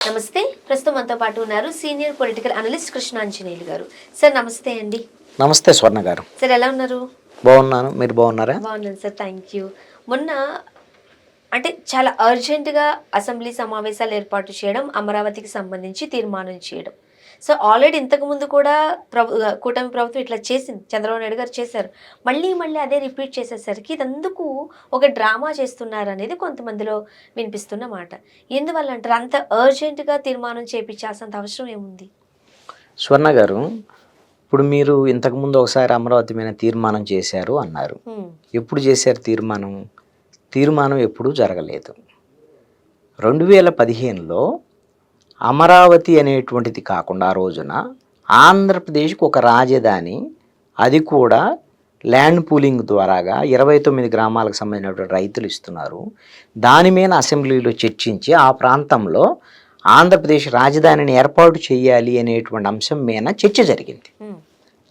నమస్తే. ప్రస్తుతం మనతో పాటు ఉన్నారు సీనియర్ పొలిటికల్ అనలిస్ట్ కృష్ణాంజనేయులు గారు. సార్ నమస్తే అండి. నమస్తే స్వర్ణ గారు. సార్ ఎలా ఉన్నారు? బాగున్నాను. మీరు బాగున్నారా? బాగున్నాను సార్. Thank you. మొన్న అంటే చాలా అర్జెంటుగా అసెంబ్లీ సమావేశాలు ఏర్పాటు చేయడం, అమరావతికి సంబంధించి తీర్మానం చేయడం. సో ఆల్రెడీ ఇంతకుముందు కూడా కూటమి ప్రభుత్వం ఇట్లా చేసింది. చంద్రబాబు నాయుడు గారు చేశారు. మళ్ళీ మళ్ళీ అదే రిపీట్ చేసేసరికి ఇదందుకు ఒక డ్రామా చేస్తున్నారనేది కొంతమందిలో వినిపిస్తున్న మాట. ఎందువల్ల అంటారు? అంత అర్జెంటుగా తీర్మానం చేపించాల్సినంత అవసరం ఏముంది? స్వర్ణ గారు, ఇప్పుడు మీరు ఇంతకుముందు ఒకసారి అమరావతి మీద తీర్మానం చేశారు అన్నారు. ఎప్పుడు చేశారు తీర్మానం? తీర్మానం ఎప్పుడూ జరగలేదు. 2015లో అమరావతి అనేటువంటిది కాకుండా ఆ రోజున ఆంధ్రప్రదేశ్కి ఒక రాజధాని, అది కూడా ల్యాండ్ పూలింగ్ ద్వారాగా 29 గ్రామాలకు సంబంధించినటువంటి రైతులు ఇస్తున్నారు. దాని మీద అసెంబ్లీలో చర్చించి ఆ ప్రాంతంలో ఆంధ్రప్రదేశ్ రాజధానిని ఏర్పాటు చేయాలి అనేటువంటి అంశం మీద చర్చ జరిగింది.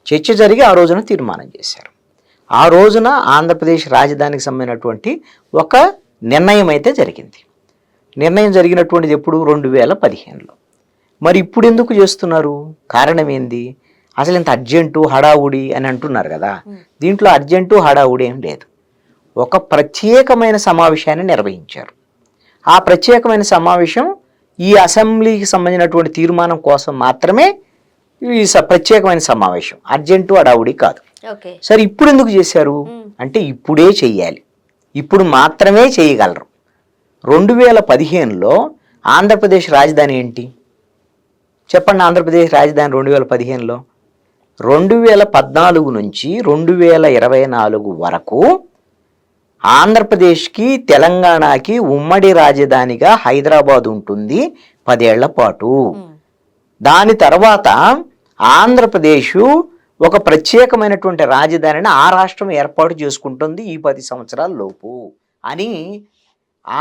చర్చ జరిగి ఆ రోజున తీర్మానం చేశారు. ఆ రోజున ఆంధ్రప్రదేశ్ రాజధానికి సంబంధించినటువంటి ఒక నిర్ణయం అయితే జరిగింది. నిర్ణయం జరిగినటువంటిది ఎప్పుడు? 2015లో. మరి ఇప్పుడు ఎందుకు చేస్తున్నారు? కారణం ఏంది? అసలు ఇంత అర్జెంటు హడావుడి అని అంటున్నారు కదా. దీంట్లో అర్జెంటు హడావుడి ఏం లేదు. ఒక ప్రత్యేకమైన సమావేశాన్ని నిర్వహించారు. ఆ ప్రత్యేకమైన సమావేశం ఈ అసెంబ్లీకి సంబంధించినటువంటి తీర్మానం కోసం మాత్రమే ఈ ప్రత్యేకమైన సమావేశం. అర్జెంటు హడావుడి కాదు. సరే, ఇప్పుడు ఎందుకు చేశారు అంటే ఇప్పుడే చెయ్యాలి, ఇప్పుడు మాత్రమే చేయగలరు. 2015లో ఆంధ్రప్రదేశ్ రాజధాని ఏంటి చెప్పండి? ఆంధ్రప్రదేశ్ రాజధాని 2015లో 2014 నుంచి 2024 వరకు ఆంధ్రప్రదేశ్కి తెలంగాణకి ఉమ్మడి రాజధానిగా హైదరాబాద్ ఉంటుంది 10 ఏళ్ల పాటు. దాని తర్వాత ఆంధ్రప్రదేశ్ ఒక ప్రత్యేకమైనటువంటి రాజధానిని ఆ రాష్ట్రం ఏర్పాటు చేసుకుంటుంది ఈ 10 సంవత్సరాల లోపు అని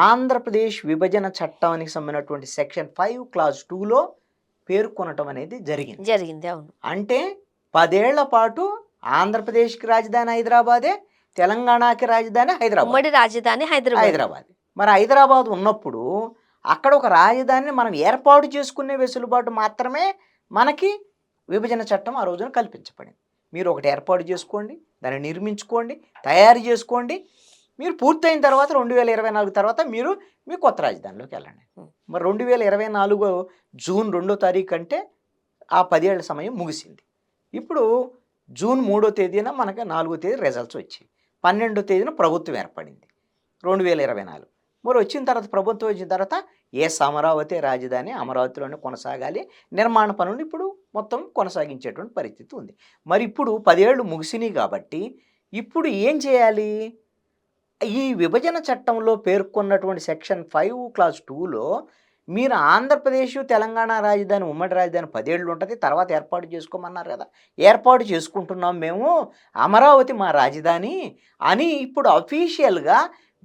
ఆంధ్రప్రదేశ్ విభజన చట్టానికి సంబంధించినటువంటి సెక్షన్ 5 క్లాజ్ 2లో పేర్కొనటం అనేది జరిగింది. అవును. అంటే 10 ఏళ్ల పాటు ఆంధ్రప్రదేశ్కి రాజధాని హైదరాబాదే, తెలంగాణకి రాజధాని హైదరాబాద్, ఉమ్మడి రాజధాని హైదరాబాద్. మరి హైదరాబాద్ ఉన్నప్పుడు అక్కడ ఒక రాజధానిని మనం ఏర్పాటు చేసుకునే వెసులుబాటు మాత్రమే మనకి విభజన చట్టం ఆ రోజున కల్పించబడింది. మీరు ఒకటి ఏర్పాటు చేసుకోండి, దాన్ని నిర్మించుకోండి, తయారు చేసుకోండి. మీరు పూర్తయిన తర్వాత 2024 తర్వాత మీరు మీ కొత్త రాజధానిలోకి వెళ్ళండి. మరి 2024 జూన్ 2వ తారీఖు అంటే ఆ 10 ఏళ్ల సమయం ముగిసింది. ఇప్పుడు జూన్ 3వ తేదీన మనకి 4వ తేదీ రిజల్ట్స్ వచ్చాయి. 12వ తేదీన ప్రభుత్వం ఏర్పడింది 2024. మరి వచ్చిన తర్వాత ప్రభుత్వం వచ్చిన తర్వాత అమరావతి రాజధాని అమరావతిలోనే కొనసాగాలి, నిర్మాణ పనులు ఇప్పుడు మొత్తం కొనసాగించేటువంటి పరిస్థితి ఉంది. మరి ఇప్పుడు 10 ఏళ్ళు ముగిసినాయి కాబట్టి ఇప్పుడు ఏం చేయాలి? ఈ విభజన చట్టంలో పేర్కొన్నటువంటి సెక్షన్ 5 క్లాజ్ 2లో మీరు ఆంధ్రప్రదేశ్ తెలంగాణ రాజధాని ఉమ్మడి రాజధాని 10 ఏళ్ళు ఉంటుంది, తర్వాత ఏర్పాటు చేసుకోమన్నారు కదా. ఏర్పాటు చేసుకుంటున్నాం మేము, అమరావతి మా రాజధాని అని ఇప్పుడు అఫీషియల్గా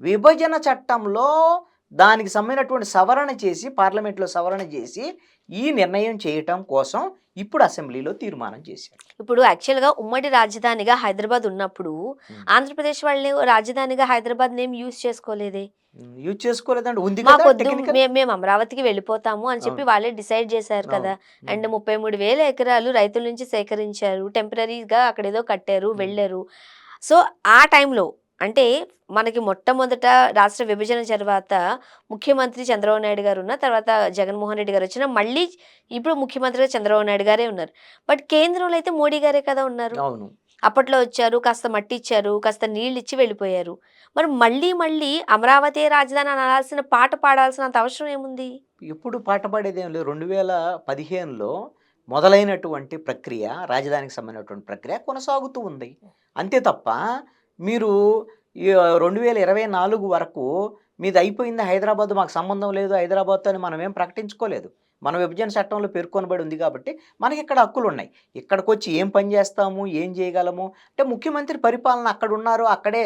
విభజన చట్టంలో దానికి సంబంధించినటువంటి సవరణ చేసి, పార్లమెంట్లో సవరణ చేసి ఈ నిర్ణయం చేయటం కోసం ఇప్పుడు అసెంబ్లీలో తీర్మానం చేశారు. ఇప్పుడు యాక్చువల్గా ఉమ్మడి రాజధానిగా హైదరాబాద్ ఉన్నప్పుడు ఆంధ్రప్రదేశ్ వాళ్ళని రాజధానిగా హైదరాబాద్ నేమ్ యూజ్ చేసుకోలేదే. యూజ్ చేసుకోలేదండి, ఉంది మేము అమరావతికి వెళ్ళిపోతాము అని చెప్పి వాళ్ళే డిసైడ్ చేశారు కదా. అండ్ 33,000 ఎకరాలు రైతుల నుంచి సేకరించారు, టెంపరీగా అక్కడ ఏదో కట్టారు, వెళ్ళారు. సో ఆ టైంలో అంటే మనకి మొట్టమొదట రాష్ట్ర విభజన తర్వాత ముఖ్యమంత్రి చంద్రబాబు నాయుడు గారు ఉన్న తర్వాత జగన్మోహన్ రెడ్డి గారు వచ్చిన మళ్ళీ ఇప్పుడు ముఖ్యమంత్రిగా చంద్రబాబు నాయుడు గారే ఉన్నారు. బట్ కేంద్రంలో అయితే మోడీ గారే కదా ఉన్నారు. అప్పట్లో వచ్చారు, కాస్త మట్టి ఇచ్చారు, కాస్త నీళ్ళు ఇచ్చి వెళ్ళిపోయారు. మరి మళ్ళీ మళ్ళీ అమరావతి రాజధాని అనాల్సిన పాట పాడాల్సినంత అవసరం ఏముంది? ఎప్పుడు పాట పాడేదేం లేదు. 2015లో మొదలైనటువంటి ప్రక్రియ, రాజధానికి సంబంధించినటువంటి ప్రక్రియ కొనసాగుతూ ఉంది అంతే తప్ప మీరు 2024 వరకు మీది అయిపోయింది హైదరాబాద్, మాకు సంబంధం లేదు హైదరాబాద్తో అని మనం ఏం ప్రకటించుకోలేదు. మన విభజన చట్టంలో పేర్కొనబడి ఉంది కాబట్టి మనకి ఇక్కడ హక్కులు ఉన్నాయి. ఇక్కడికి వచ్చి ఏం పని చేస్తాము, ఏం చేయగలము అంటే ముఖ్యమంత్రి పరిపాలన అక్కడ ఉన్నారు, అక్కడే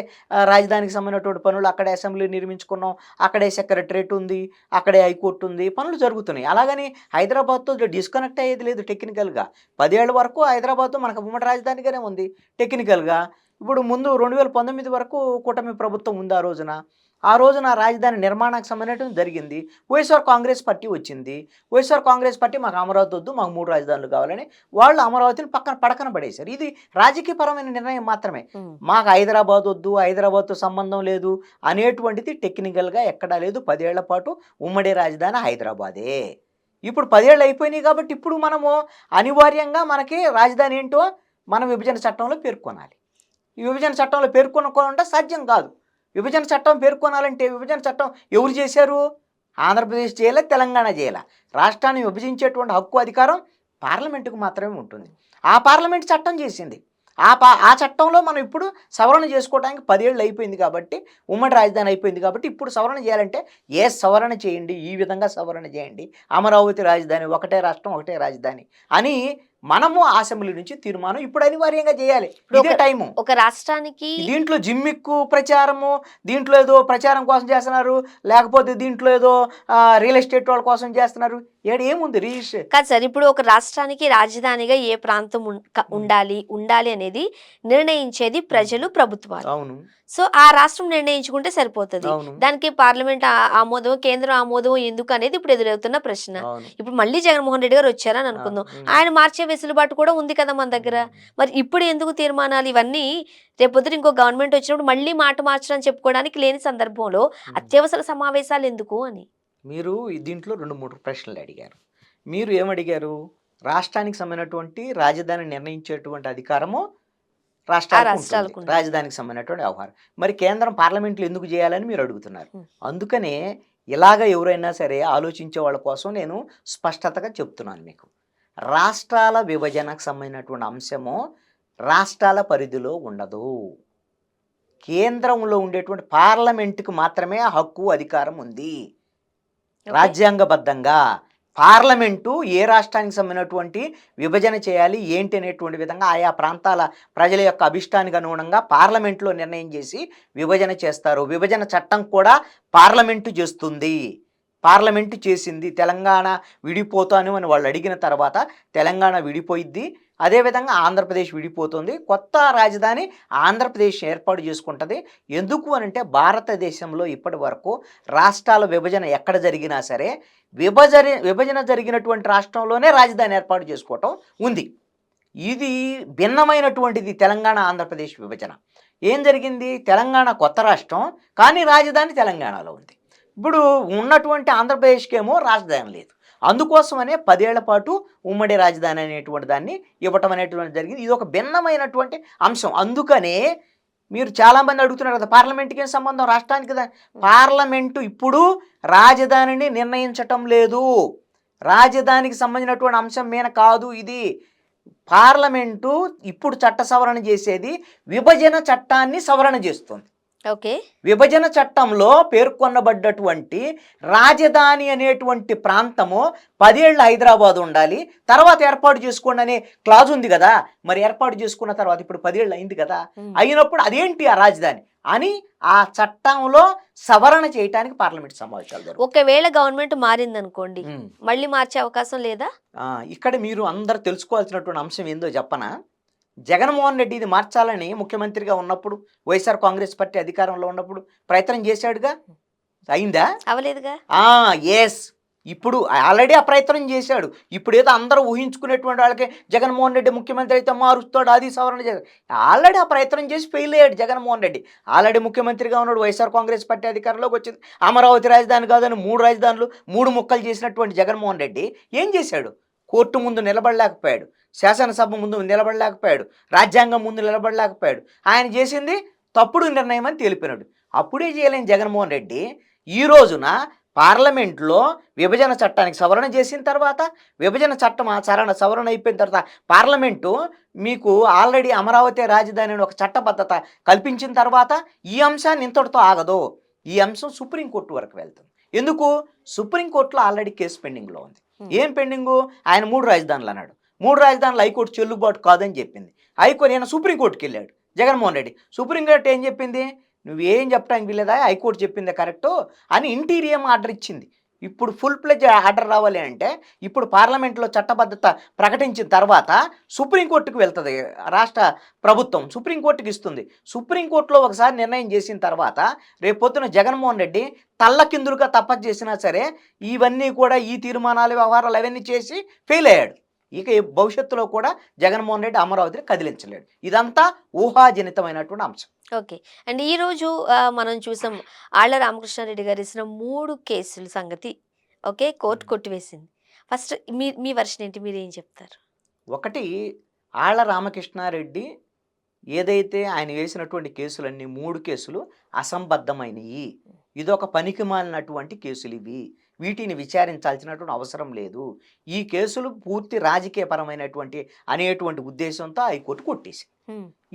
రాజధానికి సంబంధించినటువంటి పనులు, అక్కడే అసెంబ్లీ నిర్మించుకున్నాం, అక్కడే సెక్రటరేట్ ఉంది, అక్కడే హైకోర్టు ఉంది, పనులు జరుగుతున్నాయి. అలాగని హైదరాబాద్తో డిస్కనెక్ట్ అయ్యేది లేదు టెక్నికల్గా. 10 ఏళ్ల వరకు హైదరాబాద్తో మనకు ఉమ్మడి రాజధానిగానే ఉంది టెక్నికల్గా. ఇప్పుడు ముందు 2019 వరకు కూటమి ప్రభుత్వం ఉంది. ఆ రోజున ఆ రోజున రాజధాని నిర్మాణానికి సంబంధించిన జరిగింది. వైఎస్ఆర్ కాంగ్రెస్ పార్టీ వచ్చింది. వైఎస్ఆర్ కాంగ్రెస్ పార్టీ మాకు అమరావతి వద్దు, మాకు 3 రాజధానులు కావాలని వాళ్ళు అమరావతిని పక్కన పడేశారు. ఇది రాజకీయపరమైన నిర్ణయం మాత్రమే. మాకు హైదరాబాద్ వద్దు, హైదరాబాద్తో సంబంధం లేదు అనేటువంటిది టెక్నికల్గా ఎక్కడా లేదు. 10 ఏళ్ల పాటు ఉమ్మడి రాజధాని హైదరాబాదే. ఇప్పుడు 10 ఏళ్ళు అయిపోయినాయి కాబట్టి ఇప్పుడు మనము అనివార్యంగా మనకి రాజధాని ఏంటో మన విభజన చట్టంలో పేర్కొనాలి. ఈ విభజన చట్టంలో పేర్కొనకుండా సాధ్యం కాదు. విభజన చట్టం పేర్కొనాలంటే విభజన చట్టం ఎవరు చేశారు? ఆంధ్రప్రదేశ్ చేయాల, తెలంగాణ చేయాల. రాష్ట్రాన్ని విభజించేటువంటి హక్కు అధికారం పార్లమెంటుకు మాత్రమే ఉంటుంది. ఆ పార్లమెంట్ చట్టం చేసింది. ఆ చట్టంలో మనం ఇప్పుడు సవరణ చేసుకోవడానికి 10 ఏళ్ళు అయిపోయింది కాబట్టి, ఉమ్మడి రాజధాని అయిపోయింది కాబట్టి ఇప్పుడు సవరణ చేయాలంటే సవరణ చేయండి, ఈ విధంగా సవరణ చేయండి, అమరావతి రాజధాని, ఒకటే రాష్ట్రం ఒకటే రాజధాని అని మనము అసెంబ్లీ నుంచి తీర్మానం ఇప్పుడు అనివార్యంగా చేయాలి. ఇదే టైము. ఒక రాష్ట్రానికి దీంట్లో జిమ్మిక్కు ప్రచారము, దీంట్లో ఏదో ప్రచారం కోసం చేస్తున్నారు, లేకపోతే దీంట్లో ఏదో రియల్ ఎస్టేట్ వాళ్ళ కోసం చేస్తున్నారు. ఏముంది రిజిస్టర్ కాదు సార్. ఇప్పుడు ఒక రాష్ట్రానికి రాజధానిగా ఏ ప్రాంతం ఉండాలి అనేది నిర్ణయించేది ప్రజలు, ప్రభుత్వాలు. అవును. సో ఆ రాష్ట్రం నిర్ణయించుకుంటే సరిపోతుంది. దానికి పార్లమెంట్ ఆమోదం, కేంద్రం ఆమోదం ఎందుకు అనేది ఇప్పుడు ఎదురవుతున్న ప్రశ్న. ఇప్పుడు మళ్ళీ జగన్మోహన్ రెడ్డి గారు వచ్చారని అనుకుందాం, ఆయన మార్చే వెసులుబాటు కూడా ఉంది కదా మన దగ్గర. మరి ఇప్పుడు ఎందుకు తీర్మానాలు ఇవన్నీ? రేపొద్దున ఇంకో గవర్నమెంట్ వచ్చినప్పుడు మళ్ళీ మాట మార్చడం చెప్పుకోవడానికి లేని సందర్భంలో అత్యవసర సమావేశాలు ఎందుకు అని మీరు దీంట్లో 2-3 ప్రశ్నలు అడిగారు. మీరు ఏమడిగారు? రాష్ట్రానికి సంబంధించినటువంటి రాజధాని నిర్ణయించేటువంటి అధికారము రాష్ట్రాలకు, రాజధానికి సంబంధించినటువంటి వ్యవహారం. మరి కేంద్రం పార్లమెంట్లో ఎందుకు చేయాలని మీరు అడుగుతున్నారు. అందుకనే ఇలాగ ఎవరైనా సరే ఆలోచించే వాళ్ళ కోసం నేను స్పష్టతగా చెప్తున్నాను మీకు. రాష్ట్రాల విభజనకు సంబంధించినటువంటి అంశము రాష్ట్రాల పరిధిలో ఉండదు. కేంద్రంలో ఉండేటువంటి పార్లమెంటుకు మాత్రమే హక్కు, అధికారం ఉంది. రాజ్యాంగబద్ధంగా పార్లమెంటు ఏ రాష్ట్రానికి సంబంధించినటువంటి విభజన చేయాలి ఏంటి అనేటువంటి విధంగా ఆయా ప్రాంతాల ప్రజల యొక్క అభిష్టానికి అనుగుణంగా పార్లమెంట్లో నిర్ణయం చేసి విభజన చేస్తారు. విభజన చట్టం కూడా పార్లమెంటు చేస్తుంది. పార్లమెంటు చేసింది. తెలంగాణ విడిపోతాను అని వాళ్ళు అడిగిన తర్వాత తెలంగాణ విడిపోయిద్ది. అదేవిధంగా ఆంధ్రప్రదేశ్ విడిపోతుంది. కొత్త రాజధాని ఆంధ్రప్రదేశ్ ఏర్పాటు చేసుకుంటుంది. ఎందుకు అనంటే భారతదేశంలో ఇప్పటి వరకు రాష్ట్రాల విభజన ఎక్కడ జరిగినా సరే విభజన జరిగినటువంటి రాష్ట్రంలోనే రాజధాని ఏర్పాటు చేసుకోవటం ఉంది. ఇది భిన్నమైనటువంటిది తెలంగాణ ఆంధ్రప్రదేశ్ విభజన. ఏం జరిగింది? తెలంగాణ కొత్త రాష్ట్రం, కానీ రాజధాని తెలంగాణలో ఉంది. ఇప్పుడు ఉన్నటువంటి ఆంధ్రప్రదేశ్కేమో రాజధాని లేదు. అందుకోసమనే 10 ఏళ్ల పాటు ఉమ్మడి రాజధాని అనేటువంటి దాన్ని ఇవ్వటం అనేటువంటి జరిగింది. ఇది ఒక భిన్నమైనటువంటి అంశం. అందుకనే మీరు చాలామంది అడుగుతున్నారు కదా, పార్లమెంట్కి ఏం సంబంధం, రాష్ట్రానికి కదా. పార్లమెంటు ఇప్పుడు రాజధానిని నిర్ణయించటం లేదు. రాజధానికి సంబంధించినటువంటి అంశం మీద కాదు ఇది. పార్లమెంటు ఇప్పుడు చట్ట సవరణ చేసేది విభజన చట్టాన్ని సవరణ చేస్తుంది. ఓకే. విభజన చట్టంలో పేర్కొనబడ్డటువంటి రాజధాని అనేటువంటి ప్రాంతము 10 ఏళ్ళు హైదరాబాద్ ఉండాలి, తర్వాత ఏర్పాటు చేసుకోండి అనే క్లాజ్ ఉంది కదా. మరి ఏర్పాటు చేసుకున్న తర్వాత ఇప్పుడు 10 ఏళ్ళు అయింది కదా, అయినప్పుడు అదేంటి ఆ రాజధాని అని ఆ చట్టంలో సవరణ చేయడానికి పార్లమెంట్ సమావేశాలు జరుగుతాయి. ఒకవేళ గవర్నమెంట్ మారిందనుకోండి, మళ్ళీ మార్చే అవకాశం లేదా? ఇక్కడ మీరు అందరు తెలుసుకోవాల్సినటువంటి అంశం ఏందో చెప్పనా? జగన్మోహన్ రెడ్డి ఇది మార్చాలని ముఖ్యమంత్రిగా ఉన్నప్పుడు, వైఎస్ఆర్ కాంగ్రెస్ పార్టీ అధికారంలో ఉన్నప్పుడు ప్రయత్నం చేశాడుగా. అయిందా? అవలేదుగా. ఎస్. ఇప్పుడు ఆల్రెడీ ఆ ప్రయత్నం చేశాడు. ఇప్పుడు ఏదో అందరూ ఊహించుకునేటువంటి వాళ్ళకి జగన్మోహన్ రెడ్డి ముఖ్యమంత్రి అయితే మారుస్తాడు, అది సవరణ చేశాడు. ఆల్రెడీ ఆ ప్రయత్నం చేసి ఫెయిల్ అయ్యాడు జగన్మోహన్ రెడ్డి. ఆల్రెడీ ముఖ్యమంత్రిగా ఉన్నాడు. వైఎస్ఆర్ కాంగ్రెస్ పార్టీ అధికారంలోకి వచ్చింది. అమరావతి రాజధాని కాదని 3 రాజధానులు 3 ముక్కలు చేసినటువంటి జగన్మోహన్ రెడ్డి ఏం చేశాడు? కోర్టు ముందు నిలబడలేకపోయాడు, శాసనసభ ముందు నిలబడలేకపోయాడు, రాజ్యాంగం ముందు నిలబడలేకపోయాడు. ఆయన చేసింది తప్పుడు నిర్ణయం అని తెలిపినాడు. అప్పుడే చేయలేని జగన్మోహన్ రెడ్డి ఈ రోజున పార్లమెంట్లో విభజన చట్టానికి సవరణ చేసిన తర్వాత, విభజన చట్టం సవరణ అయిపోయిన తర్వాత పార్లమెంటు మీకు ఆల్రెడీ అమరావతి రాజధాని అని ఒక చట్టబద్ధత కల్పించిన తర్వాత ఈ అంశాన్ని ఇంతటితో ఆగదు. ఈ అంశం సుప్రీంకోర్టు వరకు వెళ్తుంది. ఎందుకు? సుప్రీంకోర్టులో ఆల్రెడీ కేసు పెండింగ్లో ఉంది. ఏం పెండింగు? ఆయన 3 రాజధానులు అన్నాడు. 3 రాజధానులు హైకోర్టు చెల్లుబాటు కాదని చెప్పింది. హైకోర్టు నేను సుప్రీంకోర్టుకి వెళ్ళాడు జగన్మోహన్ రెడ్డి. సుప్రీంకోర్టు ఏం చెప్పింది? నువ్వేం చెప్పడానికి వీలేదా, హైకోర్టు చెప్పిందే కరెక్టు అని ఇంటీరియం ఆర్డర్ ఇచ్చింది. ఇప్పుడు ఫుల్ ప్లెజ్ ఆర్డర్ రావాలి అంటే ఇప్పుడు పార్లమెంట్లో చట్టబద్ధత ప్రకటించిన తర్వాత సుప్రీంకోర్టుకు వెళ్తుంది రాష్ట్ర ప్రభుత్వం, సుప్రీంకోర్టుకి ఇస్తుంది. సుప్రీంకోర్టులో ఒకసారి నిర్ణయం చేసిన తర్వాత రేపొద్దున జగన్మోహన్ రెడ్డి తల్లకిందులుగా తపస్సు చేసినా సరే ఇవన్నీ కూడా ఈ తీర్మానాలు వ్యవహారాలు అవన్నీ చేసి ఫెయిల్ అయ్యాడు. ఇక భవిష్యత్తులో కూడా జగన్మోహన్ రెడ్డి అమరావతిని కదిలించలేడు. ఇదంతా ఊహాజనితమైనటువంటి అంశం. ఓకే. అండ్ ఈరోజు మనం చూసాం ఆళ్ల రామకృష్ణారెడ్డి గారు ఇచ్చిన 3 కేసుల సంగతి ఓకే కోర్టు కొట్టివేసింది. ఫస్ట్ మీ వర్షన్ ఏంటి? మీరేం చెప్తారు? ఒకటి, ఆళ్ల రామకృష్ణారెడ్డి ఏదైతే ఆయన వేసినటువంటి కేసులన్నీ 3 కేసులు అసంబద్ధమైనవి. ఇదొక పనికిమాలినటువంటి కేసులు ఇవి. వీటిని విచారించాల్సినటువంటి అవసరం లేదు. ఈ కేసులు పూర్తి రాజకీయపరమైనటువంటి అనేటువంటి ఉద్దేశంతో హైకోర్టు కొట్టేసి.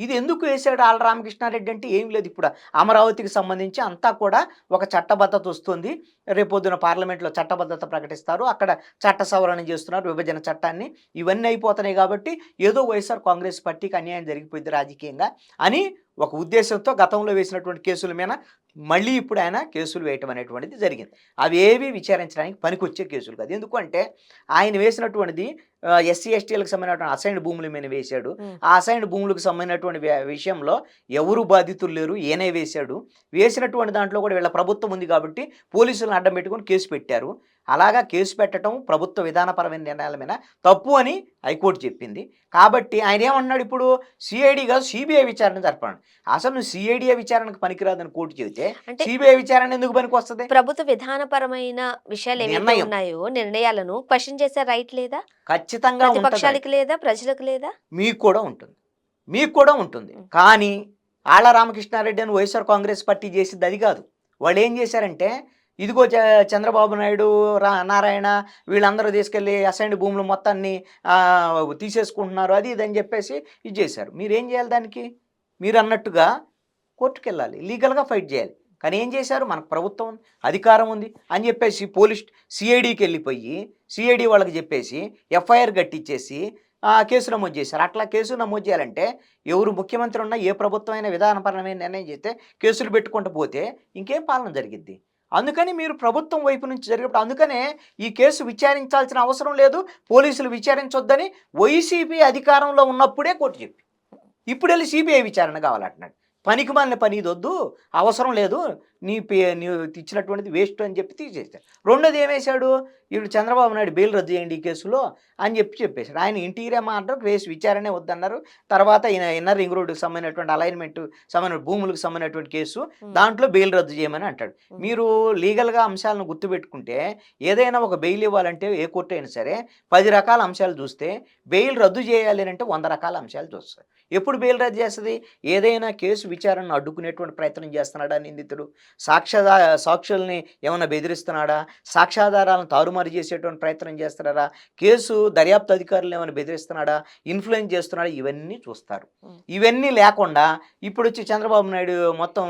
ఇది ఎందుకు వేశాడు ఆళ్ల రామకృష్ణారెడ్డి అంటే ఏం లేదు. ఇప్పుడు అమరావతికి సంబంధించి అంతా కూడా ఒక చట్టబద్ధత వస్తుంది. రేపొద్దున పార్లమెంట్లో చట్టబద్ధత ప్రకటిస్తారు, అక్కడ చట్ట సవరణ చేస్తున్నారు, విభజన చట్టాన్ని, ఇవన్నీ అయిపోతున్నాయి కాబట్టి ఏదో వైఎస్ఆర్ కాంగ్రెస్ పార్టీకి అన్యాయం జరిగిపోయింది రాజకీయంగా అని ఒక ఉద్దేశంతో గతంలో వేసినటువంటి కేసుల మీద మళ్ళీ ఇప్పుడు ఆయన కేసులు వేయటం అనేటువంటిది జరిగింది. అవి ఏవి విచారించడానికి పనికొచ్చే కేసులు కాదు. ఎందుకంటే ఆయన వేసినటువంటిది ఎస్సీ ఎస్టీలకు సంబంధించినటువంటి అసైన్డ్ భూముల మీద వేశాడు. ఆ అసైన్డ్ భూములకు సంబంధించినటువంటి విషయంలో ఎవరు బాధితులు లేరు, ఈయనే వేశాడు. వేసినటువంటి దాంట్లో కూడా వీళ్ళ ప్రభుత్వం ఉంది కాబట్టి పోలీసులను అడ్డం పెట్టుకొని కేసు పెట్టారు. అలాగా కేసు పెట్టడం ప్రభుత్వ విధానపరమైన నిర్ణయాల మీద తప్పు అని హైకోర్టు చెప్పింది. కాబట్టి ఆయన ఏమన్నాడు, ఇప్పుడు సిఐడి కాదు సిబిఐ విచారణ జరపండి. అసలు నువ్వు సిఐడిఏ విచారణకు పనికిరాదని కోర్టు చెబితే సిబిఐ విచారణ ఎందుకు పనికి వస్తుంది? ప్రభుత్వ విధానపరమైన విషయాలు ఏవైతే ఉన్నాయో నిర్ణయాలను క్వశ్చన్ చేసే రైట్ లేదా? ఖచ్చితంగా ప్రతిపక్షాలకు లేదా, ప్రజలకు లేదా? మీకు కూడా ఉంటుంది. కానీ ఆళ్ల రామకృష్ణారెడ్డి అని వైఎస్ఆర్ కాంగ్రెస్ పార్టీ చేసింది అది కాదు. వాళ్ళు ఏం చేశారంటే, ఇదిగో చంద్రబాబు నాయుడు, నారాయణ వీళ్ళందరూ తీసుకెళ్ళి అసైన్డ్ భూములు మొత్తాన్ని తీసేసుకుంటున్నారు, అది ఇదని చెప్పేసి ఇది చేశారు. మీరేం చేయాలి? దానికి మీరు అన్నట్టుగా కోర్టుకు వెళ్ళాలి, లీగల్గా ఫైట్ చేయాలి. కానీ ఏం చేశారు? మనకు ప్రభుత్వం ఉంది, అధికారం ఉంది అని చెప్పేసి సిఐడికి వెళ్ళిపోయి సిఐడి వాళ్ళకి చెప్పేసి ఎఫ్ఐఆర్ కట్టించేసి కేసు నమోదు చేశారు. అట్లా కేసు నమోదు చేయాలంటే ఎవరు ముఖ్యమంత్రి ఉన్నా, ఏ ప్రభుత్వం అయినా విధానపరమైన నిర్ణయం చేస్తే కేసులు పెట్టుకుంటూ పోతే ఇంకేం పాలన జరిగిద్ది. అందుకని మీరు ప్రభుత్వం వైపు నుంచి జరిగినప్పుడు అందుకనే ఈ కేసు విచారించాల్సిన అవసరం లేదు, పోలీసులు విచారించొద్దని వైసీపీ అధికారంలో ఉన్నప్పుడే కోర్టు చెప్పి, ఇప్పుడు వెళ్ళి సిబిఐ విచారణ కావాలంటున్నాడు. పనికిమాలిన పని ఇది వద్దు, అవసరం లేదు, నీవు ఇచ్చినటువంటిది వేస్ట్ అని చెప్పి తీసేశాడు. రెండోది ఏమేశాడు, ఇప్పుడు చంద్రబాబు నాయుడు బెయిల్ రద్దు చేయండి ఈ కేసులో అని చెప్పేశాడు. ఆయన ఇంటీరియర్ మాత్రం కేసు విచారణే వద్దన్నారు. తర్వాత ఈయన ఇన్నర్ రింగ్ రోడ్డుకి సంబంధించినటువంటి అలైన్మెంట్ సంబంధించిన భూములకు సంబంధించినటువంటి కేసు, దాంట్లో బెయిల్ రద్దు చేయమని అంటాడు. మీరు లీగల్గా అంశాలను గుర్తుపెట్టుకుంటే ఏదైనా ఒక బెయిల్ ఇవ్వాలంటే ఏ కోర్టు అయినా సరే 10 రకాల అంశాలు చూస్తే బెయిల్ రద్దు చేయాలి అంటే 100 రకాల అంశాలు చూస్తారు. ఎప్పుడు బెయిల్ రద్దు చేస్తుంది? ఏదైనా కేసు విచారణను అడ్డుకునేటువంటి ప్రయత్నం చేస్తున్నాడా నిందితుడు, సాక్షుల్ని ఏమైనా బెదిరిస్తున్నాడా, సాక్ష్యాధారాలను తారుమారు చేసేటువంటి ప్రయత్నం చేస్తున్నారా, కేసు దర్యాప్తు అధికారులు ఏమైనా బెదిరిస్తున్నాడా, ఇన్ఫ్లుయెన్స్ చేస్తున్నాడా, ఇవన్నీ చూస్తారు. ఇవన్నీ లేకుండా ఇప్పుడు వచ్చి చంద్రబాబు నాయుడు మొత్తం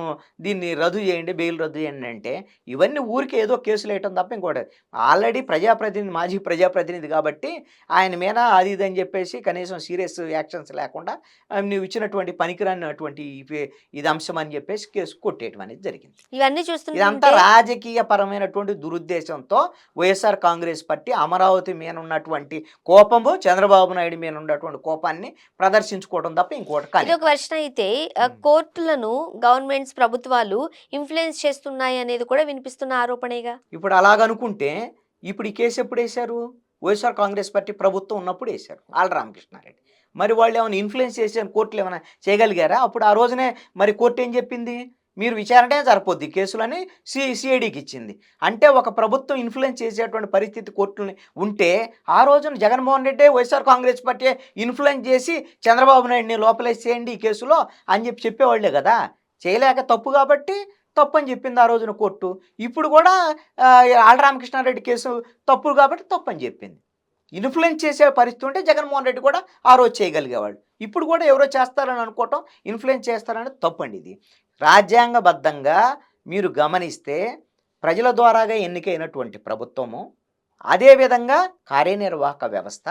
దీన్ని రద్దు చేయండి, బెయిల్ రద్దు చేయండి అంటే ఇవన్నీ ఊరికే ఏదో కేసులు వేయటం తప్ప ఇంకోటి. ఆల్రెడీ ప్రజాప్రతినిధి, మాజీ ప్రజాప్రతినిధి కాబట్టి ఆయన మీద అది ఇది అని చెప్పేసి కనీసం సీరియస్ యాక్షన్స్ లేకుండా నువ్వు ఇచ్చినటువంటి పనికిరానటువంటి ఇది అంశం అని చెప్పేసి కేసు కొట్టేయడం అనేది జరిగింది. ఇవన్నీ చూస్తుంటే ఇదంతా రాజకీయ పరమైనటువంటి దురుద్దేశంతో వైఎస్ఆర్ కాంగ్రెస్ పార్టీ అమరావతి మీద ఉన్నటువంటి కోపము, చంద్రబాబు నాయుడు మీద ఉన్నటువంటి కోపాన్ని ప్రదర్శించుకోవడం తప్ప ఇంకోటి కాదు. ఇది ఒక వర్షన్ అయితే కోర్టులను గవర్నమెంట్స్, ప్రభుత్వాలు ఇన్ఫ్లుయెన్స్ చేస్తున్నాయి అనేది కూడా వినిపిస్తున్న ఆరోపణేగా. ఇప్పుడు అలాగనుకుంటే ఇప్పుడు ఈ కేసు ఎప్పుడు వేశారు? వైఎస్ఆర్ కాంగ్రెస్ పార్టీ ప్రభుత్వం ఉన్నప్పుడు వేశారు ఆళ్ల రామకృష్ణారెడ్డి. మరి వాళ్ళు ఏమైనా ఇన్ఫ్లుయెన్స్ చేసే కోర్టులు ఏమైనా చేయగలిగారా? అప్పుడు ఆ రోజునే మరి కోర్టు ఏం చెప్పింది, మీరు విచారణే సరిపోద్ది కేసులని సిఐడికి ఇచ్చింది. అంటే ఒక ప్రభుత్వం ఇన్ఫ్లుయెన్స్ చేసేటువంటి పరిస్థితి కోర్టులని ఉంటే ఆ రోజున జగన్మోహన్ రెడ్డి, వైఎస్ఆర్ కాంగ్రెస్ పార్టీ ఇన్ఫ్లుయెన్స్ చేసి చంద్రబాబు నాయుడిని లోపలేసేయండి ఈ కేసులో అని చెప్పేవాళ్లే కదా. చేయలేక తప్పు కాబట్టి తప్పు అని చెప్పింది ఆ రోజున కోర్టు. ఇప్పుడు కూడా ఆళ్ల రామకృష్ణారెడ్డి కేసు తప్పు కాబట్టి తప్పు అని చెప్పింది. ఇన్ఫ్లుయెన్స్ చేసే పరిస్థితి ఉంటే జగన్మోహన్ రెడ్డి కూడా ఆ రోజు చేయగలిగేవాడు. ఇప్పుడు కూడా ఎవరో చేస్తారని అనుకోవటం, ఇన్ఫ్లుయెన్స్ చేస్తారని తప్పండి. ఇది రాజ్యాంగబద్ధంగా మీరు గమనిస్తే ప్రజల ద్వారాగా ఎన్నికైనటువంటి ప్రభుత్వము, అదేవిధంగా కార్యనిర్వాహక వ్యవస్థ,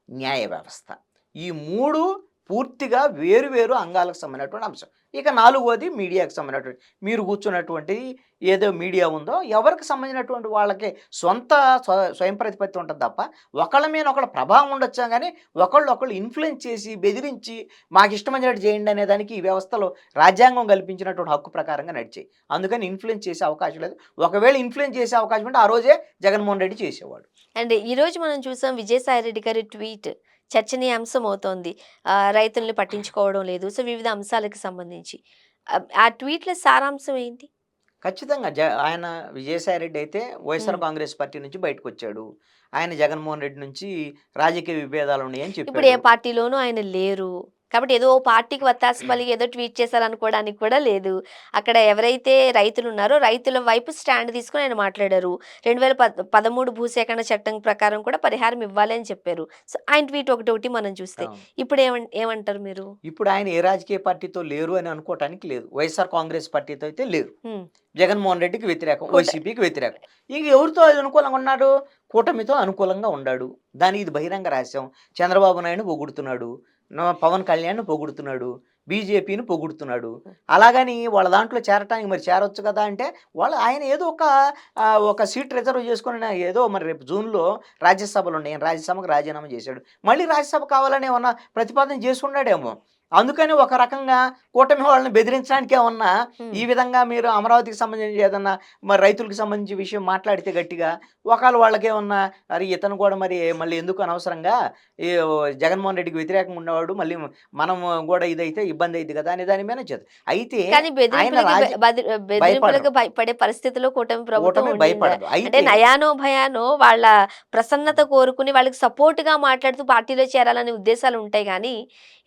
న్యాయ వ్యవస్థ, ఈ 3 పూర్తిగా వేరు వేరు అంగాలకు సంబంధించినటువంటి అంశం. ఇక నాలుగోది మీడియాకి సంబంధించినటువంటి మీరు కూర్చున్నటువంటి ఏదో మీడియా ఉందో ఎవరికి సంబంధించినటువంటి వాళ్ళకి సొంత స్వయం ప్రతిపత్తి ఉంటుంది తప్ప ఒకళ్ళ మీద ఒకళ్ళ ప్రభావం ఉండొచ్చా కానీ ఒకళ్ళు ఇన్ఫ్లుయెన్స్ చేసి బెదిరించి మాకు ఇష్టమైనట్టు చేయండి అనే దానికి ఈ వ్యవస్థలో రాజ్యాంగం కల్పించినటువంటి హక్కు ప్రకారంగా నడిచాయి. అందుకని ఇన్ఫ్లుయెన్స్ చేసే అవకాశం లేదు. ఒకవేళ ఇన్ఫ్లుయెన్స్ చేసే అవకాశం ఉంటే ఆ రోజే జగన్మోహన్ రెడ్డి చేసేవాడు. అండ్ ఈ రోజు మనం చూసాం విజయసాయి రెడ్డి గారి ట్వీట్ చర్చనీయాంశం అవుతోంది. రైతుల్ని పట్టించుకోవడం లేదు. సో వివిధ అంశాలకు సంబంధించి ఆ ట్వీట్ల సారాంశం ఏంటి? ఖచ్చితంగా ఆయన విజయసాయి రెడ్డి అయితే వైఎస్ఆర్ కాంగ్రెస్ పార్టీ నుంచి బయటకొచ్చాడు. ఆయన జగన్మోహన్ రెడ్డి నుంచి రాజకీయ విభేదాలు ఉన్నాయని ఇప్పుడు ఏ చెప్పాడు. పార్టీలోనూ ఆయన లేరు. కాబట్టి ఏదో ఓ పార్టీకి వత్తాసు పలికి ఏదో ట్వీట్ చేశారనుకోవడానికి కూడా లేదు. అక్కడ ఎవరైతే రైతులున్నారో రైతుల వైపు స్టాండ్ తీసుకొని ఆయన మాట్లాడారు. 2013 భూసేకరణ చట్టం ప్రకారం కూడా పరిహారం ఇవ్వాలి అని చెప్పారు. సో ఆయన ట్వీట్ ఒకటి మనం చూస్తే. అవును. ఇప్పుడు ఏమంటారు మీరు? ఇప్పుడు ఆయన ఏ రాజకీయ పార్టీతో లేరు అని అనుకోవటానికి లేదు. వైఎస్ఆర్ కాంగ్రెస్ పార్టీతో అయితే లేరు. హ్మ్. జగన్మోహన్ రెడ్డికి వ్యతిరేకం, కూట వైసీపీకి వ్యతిరేకం. ఇంక ఎవరితో అనుకూలంగా ఉన్నాడు? కూటమితో అనుకూలంగా ఉన్నాడు. దానికి ఇది బహిరంగ రహస్యం. చంద్రబాబు నాయుడు పొగుడుతున్నాడు, పవన్ కళ్యాణ్ పొగుడుతున్నాడు, బీజేపీని పొగుడుతున్నాడు. అలాగని వాళ్ళ దాంట్లో చేరటానికి మరి చేరొచ్చు కదా అంటే ఆయన ఏదో ఒక సీట్ రిజర్వ్ చేసుకుని ఏదో మరి రేపు జూన్లో రాజ్యసభలు ఉన్నాయి, రాజ్యసభకు రాజీనామా చేశాడు. మళ్ళీ రాజ్యసభ కావాలని ఏమన్నా ప్రతిపాదన చేసుకున్నాడేమో. అందుకని ఒక రకంగా కూటమి వాళ్ళని బెదిరించడానికి ఏమన్నా ఈ విధంగా మీరు అమరావతికి సంబంధించి ఏదన్నా మరి రైతులకు సంబంధించి విషయం మాట్లాడితే గట్టిగా ఒకవేళ వాళ్ళకి ఏమన్నా మరి ఇతను కూడా మరి మళ్ళీ ఎందుకు అనవసరంగా ఈ జగన్మోహన్ రెడ్డికి వ్యతిరేకంగా ఉన్నవాడు మళ్ళీ మనం కూడా ఇదైతే ఇబ్బంది అయింది కదా అనే దాని మీద చేద్దాం. అయితే కానీ ఆయన బెదిరింపులకు భయపడే పరిస్థితిలో కూటమి ప్రభుత్వం ఉండిందా? భయపడదు. అంటే అయితే నయానో భయానో వాళ్ళ ప్రసన్నత కోరుకుని వాళ్ళకి సపోర్ట్ గా మాట్లాడుతూ పార్టీలో చేరాలనే ఉద్దేశాలు ఉంటాయి కానీ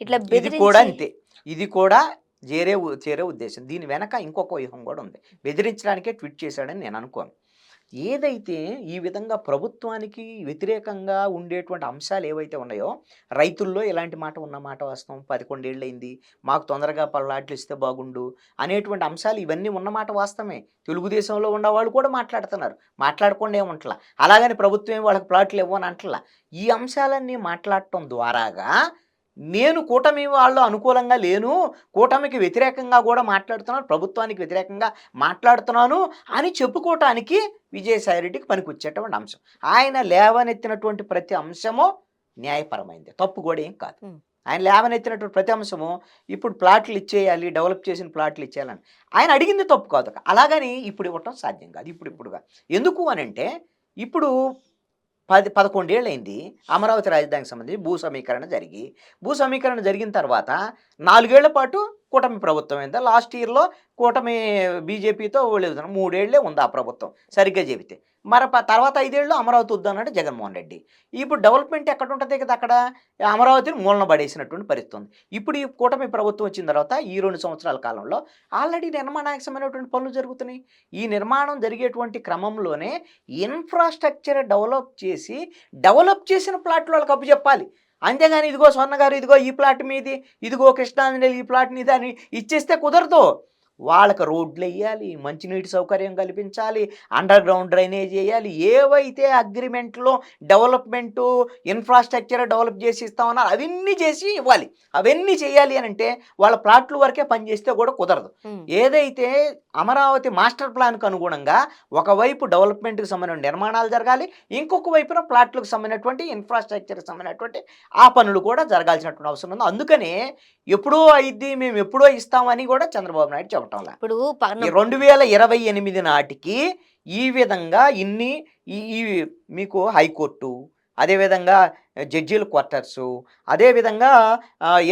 ఇట్లా ఇది కూడా బెదిరించి అంతే. ఇది కూడా చేరే ఉద్దేశం. దీని వెనక ఇంకొక వ్యూహం కూడా ఉంది. బెదిరించడానికే ట్వీట్ చేశాడని నేను అనుకోను. ఏదైతే ఈ విధంగా ప్రభుత్వానికి వ్యతిరేకంగా ఉండేటువంటి అంశాలు ఏవైతే ఉన్నాయో, రైతుల్లో ఇలాంటి మాట ఉన్న మాట వాస్తవం. 11 ఏళ్ళయింది, మాకు తొందరగా ప్లాట్లు ఇస్తే బాగుండు అనేటువంటి అంశాలు ఇవన్నీ ఉన్నమాట వాస్తవమే. తెలుగుదేశంలో ఉన్నవాళ్ళు కూడా మాట్లాడుతున్నారు. మాట్లాడకుండా ఏమంటలా. అలాగని ప్రభుత్వం వాళ్ళకి ప్లాట్లు ఇవ్వని అంటలా. ఈ అంశాలన్నీ మాట్లాడటం ద్వారాగా నేను కూటమి వాళ్ళు అనుకూలంగా లేను, కూటమికి వ్యతిరేకంగా కూడా మాట్లాడుతున్నాను, ప్రభుత్వానికి వ్యతిరేకంగా మాట్లాడుతున్నాను అని చెప్పుకోవటానికి విజయసాయిరెడ్డికి పనికొచ్చేటువంటి అంశం. ఆయన లేవనెత్తినటువంటి ప్రతి అంశము న్యాయపరమైంది, తప్పు కూడా ఏం కాదు. ఆయన లేవనెత్తినటువంటి ప్రతి అంశము ఇప్పుడు ప్లాట్లు ఇచ్చేయాలి, డెవలప్ చేసిన ప్లాట్లు ఇచ్చేయాలని ఆయన అడిగింది తప్పు కాదు. అలాగని ఇప్పుడు ఇవ్వటం సాధ్యం కాదు. ఇప్పుడుగా ఎందుకు అని అంటే ఇప్పుడు 11 ఏళ్ళైంది అమరావతి రాజధానికి సంబంధించి భూ సమీకరణ జరిగిన తర్వాత 4 ఏళ్ల పాటు కూటమి ప్రభుత్వం అయిందా. లాస్ట్ ఇయర్లో కూటమి బీజేపీతో 3 ఏళ్లే ఉంది ఆ ప్రభుత్వం సరిగ్గా చెబితే. మరి తర్వాత 5 ఏళ్ళు అమరావతి వద్దన్నాడు జగన్మోహన్ రెడ్డి. ఇప్పుడు డెవలప్మెంట్ ఎక్కడ ఉంటుంది కదా, అక్కడ అమరావతిని మూలన పడేసినటువంటి పరిస్థితి ఉంది. ఇప్పుడు ఈ కూటమి ప్రభుత్వం వచ్చిన తర్వాత ఈ 2 సంవత్సరాల కాలంలో ఆల్రెడీ నిర్మాణాత్మకమైనటువంటి పనులు జరుగుతున్నాయి. ఈ నిర్మాణం జరిగేటువంటి క్రమంలోనే ఇన్ఫ్రాస్ట్రక్చర్ డెవలప్ చేసిన ప్లాట్లు వాళ్ళకి అప్పచెప్పాలి. అంతేగాని ఇదిగో స్వర్ణ గారు, ఇదిగో ఈ ప్లాట్ మీది, ఇదిగో కృష్ణాంజలి ఈ ప్లాట్ మీద అని ఇచ్చేస్తే కుదరదు. వాళ్ళకి రోడ్లు వేయాలి, మంచినీటి సౌకర్యం కల్పించాలి, అండర్ గ్రౌండ్ డ్రైనేజ్ వేయాలి. ఏవైతే అగ్రిమెంట్లో డెవలప్మెంటు ఇన్ఫ్రాస్ట్రక్చర్ డెవలప్ చేసి ఇస్తామన్నారు అవన్నీ చేసి ఇవ్వాలి. అవన్నీ చేయాలి అని అంటే వాళ్ళ ప్లాట్ల వరకే పనిచేస్తే కూడా కుదరదు. ఏదైతే అమరావతి మాస్టర్ ప్లాన్కు అనుగుణంగా ఒకవైపు డెవలప్మెంట్కి సంబంధించిన నిర్మాణాలు జరగాలి, ఇంకొక వైపున ప్లాట్లకు సంబంధించినటువంటి ఇన్ఫ్రాస్ట్రక్చర్కి సంబంధించినటువంటి ఆ పనులు కూడా జరగాల్సినటువంటి అవసరం ఉంది. అందుకనే ఎప్పుడో అయింది, మేము ఎప్పుడో ఇస్తామని కూడా చంద్రబాబు నాయుడు చెప్పటంలా. ఇప్పుడు 2028 నాటికి ఈ విధంగా ఈ మీకు హైకోర్టు, అదేవిధంగా జడ్జీల క్వార్టర్సు, అదేవిధంగా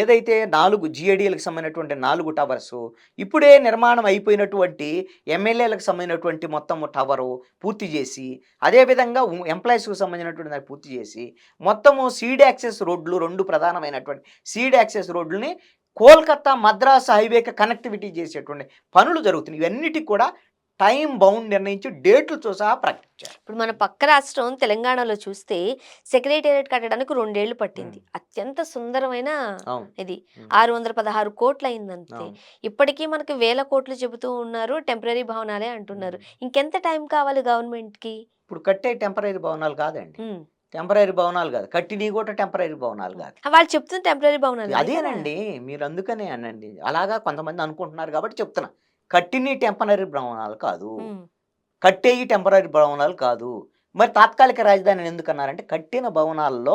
ఏదైతే 4 జిఏడీలకు సంబంధించినటువంటి 4 టవర్సు, ఇప్పుడే నిర్మాణం అయిపోయినటువంటి ఎమ్మెల్యేలకు సంబంధించినటువంటి మొత్తం టవరు పూర్తి చేసి, అదేవిధంగా ఎంప్లాయీస్కి సంబంధించినటువంటి దాన్ని పూర్తి చేసి, మొత్తము సీడ్ యాక్సెస్ రోడ్లు 2 ప్రధానమైనటువంటి సీడ్ యాక్సెస్ రోడ్లని కోల్కతా మద్రాసు హైవేకి కనెక్టివిటీ చేసేటువంటి పనులు జరుగుతున్నాయి. ఇవన్నిటికి కూడా టైం బౌండ్ నిర్ణయించి డేట్లతో సహా ప్రకటించారు. ఇప్పుడు మన పక్క రాష్ట్రం తెలంగాణలో చూస్తే సెక్రటేరియట్ కట్టడానికి 2 ఏళ్లు పట్టింది. అత్యంత సుందరమైన ఇది 616 కోట్లు అయిందంతే. ఇప్పటికీ మనకి 1000 కోట్లు చెబుతూ ఉన్నారు, టెంపరీ భవనాలే అంటున్నారు. ఇంకెంత టైం కావాలి గవర్నమెంట్ కి? ఇప్పుడు కట్టే టెంపరీ భవనాలు కాదండి, టెంపరరీ భవనాలు కాదు, కట్టినవి కూడా టెంపరరీ భవనాలు కాదు. వాళ్ళు చెప్తుంది టెంపరరీ భవనాలు అదేనండి, మీరు అందుకనే అనండి, అలాగా కొంతమంది అనుకుంటున్నారు కాబట్టి చెప్తున్నా. కట్టినవి టెంపరరీ భవనాలు కాదు, కట్టేవి టెంపరరీ భవనాలు కాదు. మరి తాత్కాలిక రాజధాని ఎందుకన్నారంటే కట్టిన భవనాల్లో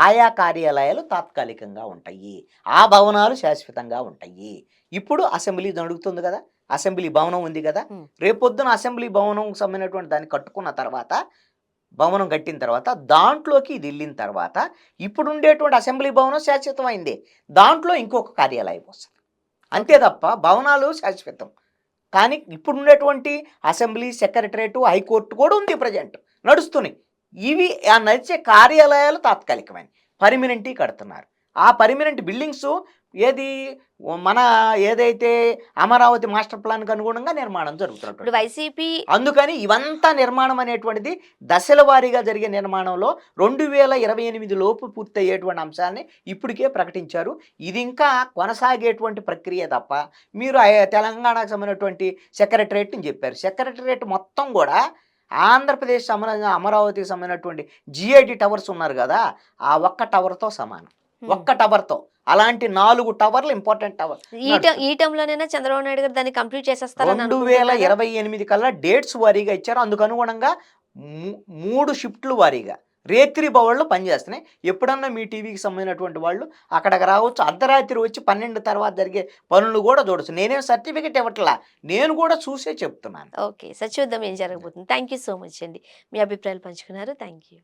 ఆయా కార్యాలయాలు తాత్కాలికంగా ఉంటాయి, ఆ భవనాలు శాశ్వతంగా ఉంటాయి. ఇప్పుడు అసెంబ్లీ నడుగుతుంది కదా, అసెంబ్లీ భవనం ఉంది కదా, రేపొద్దున అసెంబ్లీ భవనం సంబంధించినటువంటి దాన్ని కట్టుకున్న తర్వాత, భవనం కట్టిన తర్వాత దాంట్లోకి ఇది వెళ్ళిన తర్వాత ఇప్పుడు ఉండేటువంటి అసెంబ్లీ భవనం శాశ్వతమైంది, దాంట్లో ఇంకొక కార్యాలయం వస్తుంది అంతే తప్ప భవనాలు శాశ్వతం. కానీ ఇప్పుడు ఉండేటువంటి అసెంబ్లీ, సెక్రటరేట్, హైకోర్టు కూడా ఉంది, ప్రజెంట్ నడుస్తున్నాయి. ఇవి ఆ నడిచే కార్యాలయాలు తాత్కాలికమైన, పర్మినెంట్ కడుతున్నారు. ఆ పర్మినెంట్ బిల్డింగ్స్ ఏది మన ఏదైతే అమరావతి మాస్టర్ ప్లాన్కి అనుగుణంగా నిర్మాణం జరుగుతున్నట్టు వైసీపీ. అందుకని ఇవంతా నిర్మాణం అనేటువంటిది దశల వారీగా జరిగే నిర్మాణంలో 2028 లోపు పూర్తయ్యేటువంటి అంశాన్ని ఇప్పటికే ప్రకటించారు. ఇది ఇంకా కొనసాగేటువంటి ప్రక్రియ తప్ప, మీరు తెలంగాణకు సంబంధించినటువంటి సెక్రటరేట్ని చెప్పారు, సెక్రటరేట్ మొత్తం కూడా ఆంధ్రప్రదేశ్ అమరావతికి సంబంధించినటువంటి జిఐడి టవర్స్ ఉన్నారు కదా, ఆ ఒక్క టవర్తో సమానం, ఒక్క టవర్తో. అలాంటి 4 టవర్లు ఇంపార్టెంట్ టవర్. ఈ టైంలోనైనా చంద్రబాబు నాయుడు గారు దాన్ని కంప్లీట్ చేసేస్తారు. 2028 కల్లా డేట్స్ వారీగా ఇచ్చారు. అందుకు అనుగుణంగా 3 షిఫ్ట్లు వారీగా రేత్రి బవళ్ళు పనిచేస్తున్నాయి. ఎప్పుడన్నా మీ టీవీకి సంబంధించినటువంటి వాళ్ళు అక్కడికి రావచ్చు, అర్ధరాత్రి వచ్చి 12 తర్వాత జరిగే పనులు కూడా చూడొచ్చు. నేనేం సర్టిఫికెట్ ఇవ్వట్లా, నేను కూడా చూసే చెప్తున్నాను. ఓకే సార్, చూద్దాం ఏం జరగబోతుంది. థ్యాంక్ యూ సో మచ్ అండి, మీ అభిప్రాయాలు పంచుకున్నారు. Thank you.